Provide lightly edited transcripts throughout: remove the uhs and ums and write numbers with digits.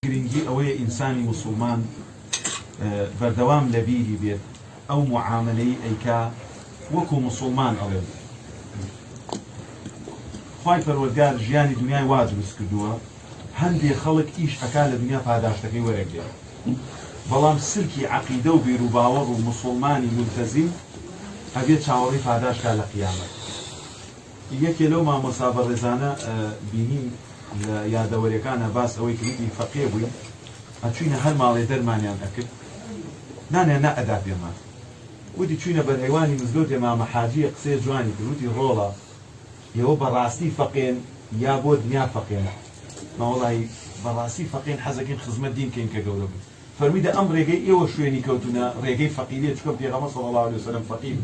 گرنگی ئەوەیە ئینسانی موسڵمان بەردەوام لە بیری بێت ئەو معاملەی ئەیکا وەکو موسڵمان ئەڵێ خوای پەروەردگار ژیانی دنیای وا دروست کردووە هەندێک خەڵک ئیش ئەکا لە دنیا پاداشتەکەی وەرەگرێت بەڵام سلکی عەقیدە و بیر و باوەڕ و موسڵمانی ملتەزیم ئەبێت چاوەڕێی پاداشکا لە قیامەت. یەکێ لەو مامۆستا بەڕێزانە بینیم لە یادەوەریەکانە باس ئەوەی کردی فەقێ بووین ئەچوینە هەر ماڵێ دەرمانیان ئەکرد نانیان نائەدا پێمان وتی چوینە بەرهەیوانی مزگەوتێ مامە حاجیە قسەی جوانی کرد وتی ڕۆڵە ئێوە بەڕاستی فەقێن یا بۆ دنیا فەقێن ماوەڵی بەڕاستی فەقێن حەزەکەین خزمەت دین کەین کە گەورە بوو فەرمیدە ئەم ڕێگەی ئێوە شوێنی کەوتونە ڕێگەی فەقیریە چکە پێغەمبەر صلی الله علیه وسلم فەقیر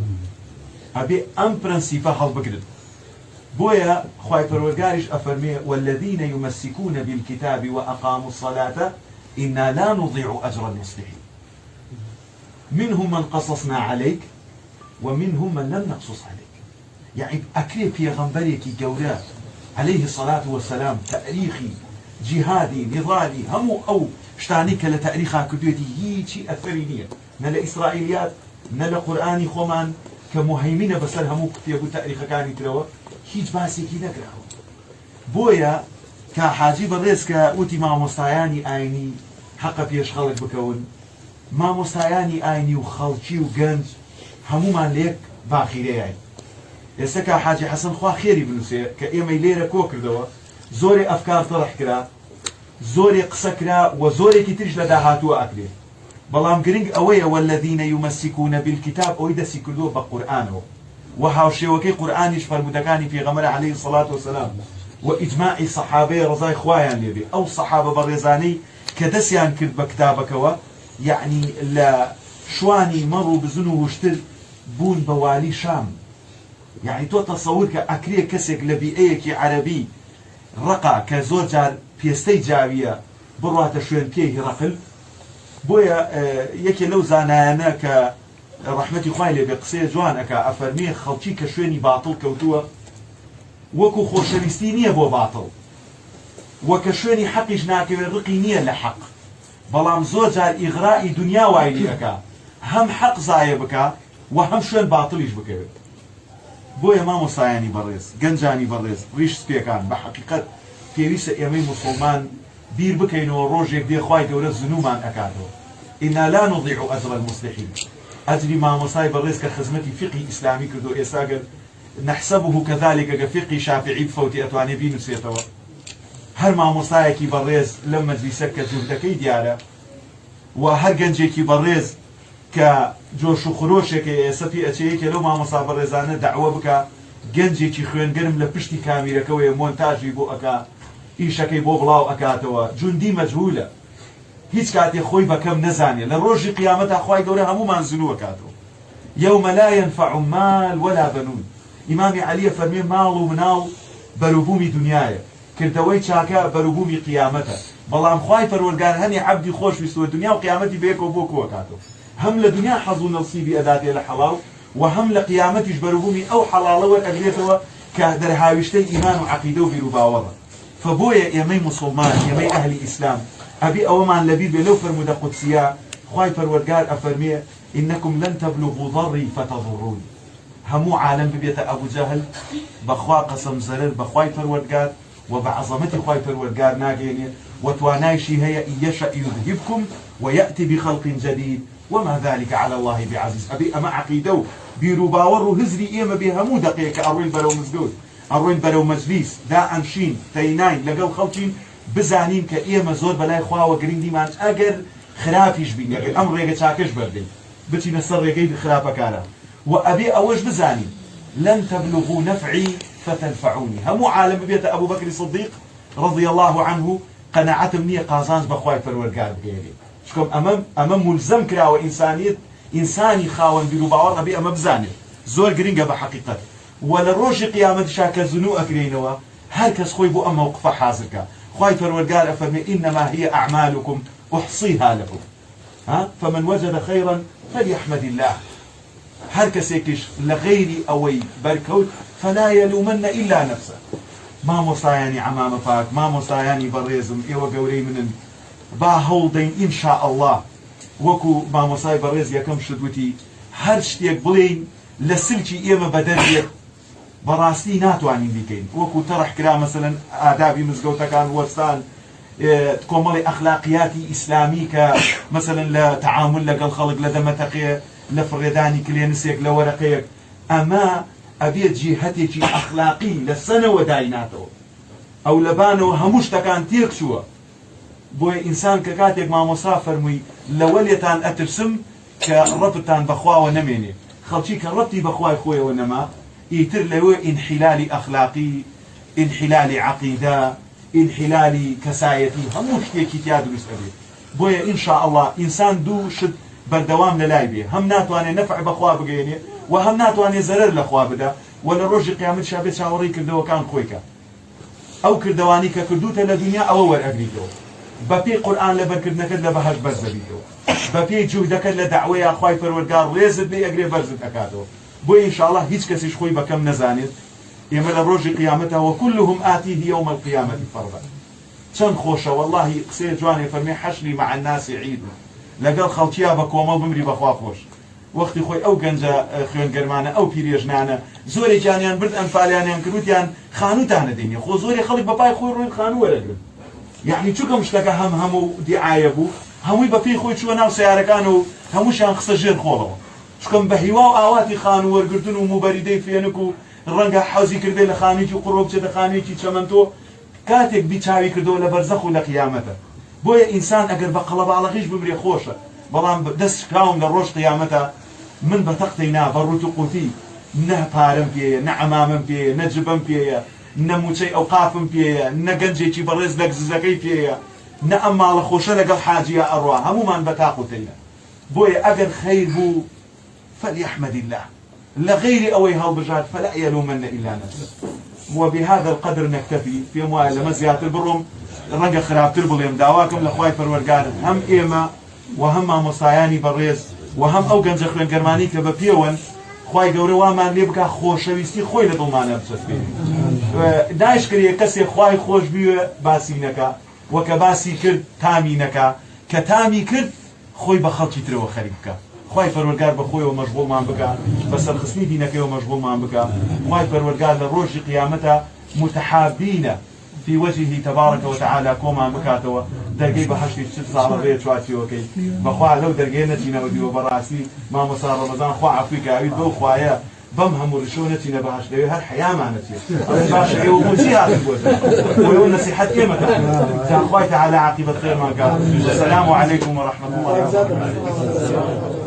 ئەبێ ئەم پرەنسیپە هەڵبگرت. بويا خواي پروردگارش أفرمي والذين يمسكون بالكتاب وأقاموا الصلاة إنا لا نضيع أجر المصلحين منهم من قصصنا عليك ومنهم من لم نقصص عليك. يعني أكري بيغمبريك جوراء عليه الصلاة والسلام تاريخي جهادي نضالي همو أو شتانيك لتاريخها كدوتي هيجي أثرينية نلا إسرائيليات نلا قرآني خومان كمهيمنة بسر همو كتيبو تاريخ كاني تروا هیچ باسێکی نەکراوە. بۆیە کە حاجی بەڕێز کە وتی مامۆستایانی ئاینی حەقە پێش خەڵک بکەون مامۆستایانی ئاینی و خەڵکی و گەنج هەمومان لێک باخیرەیە. ئێستا کە حاجی حەسەن خوا خێری بنووسێ کە ئێمەی لێرە کۆ کردەوە زۆرێ ئەفکار تەڕح کرا زۆرێ قسە کرا و زۆرێکی تریش لە داهاتووە ئەکرێ بەڵام گرنگ ئەوەیە والذین یمسکون بالکتاب ئەوەی دەستی کردووە بە قورئانەوە وهاوشێوەکەی قورئانیش فەرمودەکانی پێغەمبەر عەلەیهی سەڵات وسەلام و ئیجماعی سەحابەی ڕەزای خوایان لێبێ ئەو سەحابە بەڕێزانەی کە دەستیان کرد بە کتابەکەوە یعنی لە شوانی مەڕ و بزن و وشتر بوون بە والی شام. یعنی تۆ تەسەور کە ئەکرێ کەسێک لە بیئەیەکی عەرەبی ڕەقا کە زۆر جار پێستەی جاویە بڕواتە شوێن پێی هێڕەقل. بۆیە یەکێ لەو زانایانە کە ڕەحمەتی خوای لێبێ قسەی جوان ئەکا ئەفەرمێ خەڵکی کە شوێنی باتڵ کەوتووە وەکو خۆشەویستی نییە بۆ باتڵ وەکە شوێنی حەقیش ناکەوێت ڕقی نییە لە حەق بەڵام زۆر جار ئیغرائی دنیا وای لێ ئەکا هەم حەق زایە بکا و هەم شوێن باتڵیش بکەوێت. بۆیە مامۆستایانی بەڕێز گەنجانی بەڕێز ڕیش سپێکان بە حەقیقەت پێویستە ئێمەی موسڵمان بیر بکەینەوە ڕۆژێک دێ خوای گەورە زنومان ئەکاتەوە. إنا لا نضيع أجر المصلحين. أجري مع مصايب الرزق خدمتي فقه إسلامي كدو إساقر نحسبه كذلك كفقه شافعي بفوتي أتواني بينو سيتوا هر مع مصايكي بالرز لما تبيسكت جهدكي ديارة وهر جنجيكي بالرز كجوش وخروشك سفي أتشيك لو مع مصايب الرزانة دعوة بك جنجيكي خوين قرم لبشتي كاميرا كوي مونتاجي بو أكا إيشكي بو بلاو أكاتوا جندي مجهولة هیچ کاتی خۆی بەکەم نەزانێ لە ڕۆژی قیامەتا خوای گەورە هەمومان زنووە کاتەوە یەومە لا ينفع مال ولا بنون. ئیمامی عەلیە فەرمێ ماڵ و مناڵ بەروبوومی دنیایە کردەوەی چاکە بەروبوومی قیامەتە بەڵام خوای پەروەردگار هەنێ عەبدی خۆشویستوە دنیا و قیامەتی بەیەکەوە بۆ کۆ کاتەوە هەم لە دنیا حەز و نەسیبی ئەداتێ لە حەڵاڵ و هەم لە قیامەتیش بەروبوومی ئەو حەڵاڵە وەرئەگرێتەوە کە دەرهاویشتەی ئیمان و عەقیدە و بیر و باوەڕە. فبۆیە ئێمەی موسڵمان ئێمەی ئەهلی ئیسلام أبي أومان لبيب لو فرمودة قدسية خواي پروردگار أفرميه إنكم لن تبلغوا ضري فتضرون. همو عالم ببيت أبو جهل بخوا قسم زرر بخواي پروردگار وبعظمتي خواي پروردگار ناقيني وتوانايشي هي يشأ يذهبكم ويأتي بخلق جديد وما ذلك على الله بعزيز. أبي أما عقيدو بيرو باورو هزري إيما بهمو دقيقة أروين بلو مزدود أروين بلو مجلس دا أنشين تيناين لقل خلقين بزانین کە ئێمە زۆر بەلای خواوە گرنگیمان ئەگەر خراپیش بین ئەگەر ئەم ڕێگە چاکەش بەردەین بچینە سەر ڕێگەی خراپەکانە و ئەبێ ئەوەش بزانین لن تبلغوا نفعي فتنفعوني. هەموو عالم ببێتە ئەبوو بەکری صدیق رضی الله عنه قەناعەتم نییە قازانج بەخوای پەروەردگار بگەێنێ چکۆم ئەمە مولزەم کراوە ئینسانیت ئینسانی خاوەن بیر و باوەڕ ئەبێ ئەمە بزانێت زۆر گرنگە بە حەقیقەت و لە ڕۆژی قیامەتیشا کە زنوو ئەکرێنەوە هەر کەس خۆی بۆ ئەم موقفە حازرکە. خواي پروردگار أفرمي إنما هي أعمالكم أحصيها لكم فمن وجد خيرا فليحمد الله. هر كسيكش لغيري أوي بركوت فلا يلومن إلا نفسه. ما مستعياني عمام فاك ما مستعياني بريزم إيوه قوري من با هەوڵدەین ئینشاء الله وەکو مامۆسای بەڕێز یەکەم شتوتی هەر شتێک بڵێین لە سلکی ئێمە بەدەرێت بەڕاستی ناتوانین بیکەین وەکو تەڕح کرا مەسەلەن ئادابی مزگەوتەکان وەستان کۆمەڵی ئەخلاقیاتی ئیسلامی کە مەسەلەن لە تەعامل لەگەڵ خەڵک لە دەمەتەقێ لە فڕێدانی کلێنسێک لە وەرەقەیەک ئەمە ئەبێت جیهەتێکی ئەخلاقی لە سەنەوە دایناتەوە ئەو لەبانەوە هەموو شتەکان تێک چووە بۆیە ئینسان کە کاتێک مامۆسا فەرمووی لەوە لێتان ئەترسم کە ڕەبتان بەخواوە نەمێنێ خەڵکی کە ڕەبتی بەخوای خۆیەوە نەما ئیتر لەوێ ئینحیلالی ئەخلاقی ئینحیلالی عەقیدە ئینحیلالی کەسایەتی هەموو شتێکی تیا دروست ئەبێت بۆیە ئینشاء الله ئینسان دوو شت بەردەوام لەلای بێ هەم ناتوانێت نەفع بەخوا بگەێنێ و هەم ناتوانێت زەرەر لەخوا بدە و لە ڕۆژی قیامەت شابێت چاوەڕێی کردەوەکان خۆیکە ئەو کردوانی کە کردوتە لە دنیا ئەوە وەرئەگریتەوە بەپێی قورئان لەبەرکردنەکەت لە بەهەشت بەرز دەبیتەوە بەپێی جوودەکەت لە دەعوەیە خوای پەروەردگار ڕێزت بێ ئەگرێ بەرزت ئەکاتەوە بۆیە ئینشاءالله هیچ کەسیش خۆی بەکەم نەزانێت ئێمە لە ڕۆژی قیامەتەوە وكلهم آتيه يوم القيامة فردا چەند خۆشە واللهی قسەی جوانێ فەرمێ حەشری مع الناس عید لەگەڵ خەڵکییا بە کۆمەڵ بمری بەخوا خۆش وەختی خۆی ئەو گەنجە خوێنگەرمانە ئەو پیرێژنانە زۆری جانیان برد ئەنفالیانیان کردوتیان خانووتانە دێنێ خۆ زۆری خەڵک بەپای خۆی ڕووی خانوو وەرەگرن یعنی چووکە شتەکە هەموو دیعایە بوو هەمووی بەپێی خۆی چووە ناو سیارەکان و هەمووشیان قسە ژێر خۆڵەوە چکەم بە هیوا و ئاواتی خانوو وەرگرتن و موبەریدەی فێنک و ڕەنگە حەوزی کردێ لە خانوویکی قوڕۆ بچێتە خانوویکی چەمەندۆ کاتێک بیچاوی کردەوە لە بەرزەخ و لە قیامەتە بۆیە ئینسان ئەگەر بە قەڵەباڵەقیش بمرێ خۆشە بەڵام دەست کاوم لە ڕۆژ قیامەتە من بە تەقتەی نا بە ڕوت و قوتی نە پارەم پێیە نە عەمامەم پێیە نە جبەم پێیە نە موچەی ئەوقافم پێیە نە گەنجێکی بەڕێز لە گززەکەی پێیە نە ئەم ماڵە خۆشە لەگەڵ حاجیە ئەڕوا هەمومان بە تاقوتەینە بۆیە ئەگەر خەیر بوو فليحمد الله لغير أوي هالبجات فلا يلومن إلا نفسه وبهذا القدر نكتفي في أموال لما زيادة البرم رنجا خراب تربليم دعواكم لأخوي فرورقار هم إيما وهم مصاياني بريز وهم أو جنج خلين جرماني كببيون خوي جوري وامان ليبكا خوش ويستي خوي لضمانه بسفين دايش كريه كسي خوي خوش بيو باسينكا وكباسي كرد تامينكا كتامي كرد خوي بخلتي ترو خريبكا خوای پەروەردگار بە خۆیەوە مەشغوڵمان بکە بە سەرخستنی دینەکەیەوە مەشغوڵمان بکە خوای پەروەردگار لە ڕۆژی قیامەتە متحابینە في وجهه تبارك وتعالى كومان بكاتوا دەرگەی بەهەشتی چ ساڵە بێ چواتیەوەکەی بەخوا لەو دەرگەی نەچینەوە دیوە بەڕاستی مامۆستا ڕەمەزان خوا عەفوی کاویت بەو خوایە بەم هەموو ڕشۆ نەچینە بەهەشت لەوێ هەر حەیامان نەچێت باشە ئێوە بۆچی هاتن بۆتە بۆ نەسیحەت ئێمەتە تا خوای تەعالە عاقبەت خێرمان کات والسلام عليكم ورحمة الله وبركاته